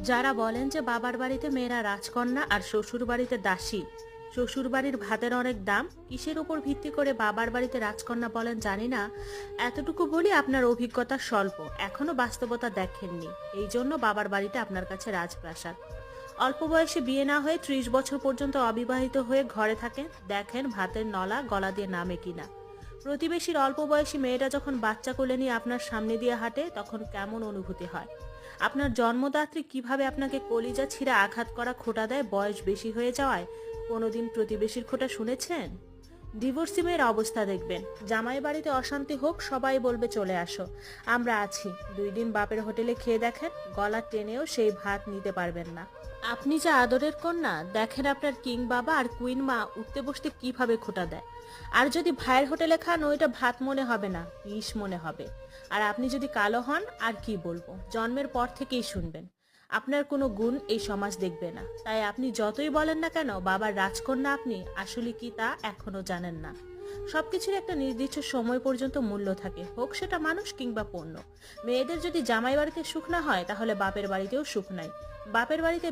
যারা বলেন যে বাবার বাড়িতে মেয়েরা রাজকন্যা আর শ্বশুর বাড়িতে দাসী, শ্বশুর বাড়ির ভাতের অনেক দাম, কিসের উপর ভিত্তি করে বাবার বাড়িতে রাজকন্যা বলেন জানি না। এতটুকু বলি, আপনার অভিজ্ঞতা স্বল্প, এখনো বাস্তবতা দেখেননি, এই জন্য বাবার বাড়িটা আপনার কাছে রাজপ্রাসাদ। অল্প বয়সে বিয়ে না হয়ে 30 বছর পর্যন্ত অবিবাহিত হয়ে ঘরে থাকেন, দেখেন ভাতের নলা গলা দিয়ে নামে কিনা। প্রতিবেশীর অল্প বয়সী মেয়েটা যখন বাচ্চা কোলে নিয়ে আপনার সামনে দিয়ে হাঁটে, তখন কেমন অনুভূতি হয়? আপনার জন্মদাত্রী কিভাবে আপনাকে কলিজা ছিঁড়ে আঘাত করা খোঁটা দেয় বয়স বেশি হয়ে যাওয়ায়? কোনোদিন প্রতিবেশীর খোঁটা শুনেছেন? ডিভোর্সি মেয়ের অবস্থা দেখবেন, জামাই বাড়িতে অশান্তি হোক সবাই বলবে চলে আসো, আমরা আছি। 2 দিন বাপের হোটেলে খেয়ে দেখেন, গলা টেনেও সেই ভাত নিতে পারবেন না। আপনি যে আদরের কন্যা, দেখেন আপনার কিং বাবা আর কুইন মা উঠতে বসতে কিভাবে খোঁটা দেয়। আর যদি ভাইয়ের হোটেলে খান, ওইটা ভাত মনে হবে না, বিষ মনে হবে। আর আপনি যদি কালো হন, আর কি বলবো, জন্মের পর থেকেই শুনবেন। আপনার কোনো গুণ এই সমাজ দেখবে না, তাই আপনি যতই বলেন না কেন বাবার রাজকন্যা আপনি, আসলে কি তা এখনো জানেন না। সবকিছুর একটা নির্দিষ্ট সময় পর্যন্ত মূল্য থাকে, হোক সেটা মানুষ কিংবা পণ্য। মেয়েদের যদি জামাই বাড়িতে সুখ না হয়, তাহলে বাপের বাড়িতেও সুখ নাই। বাপের বাড়িতে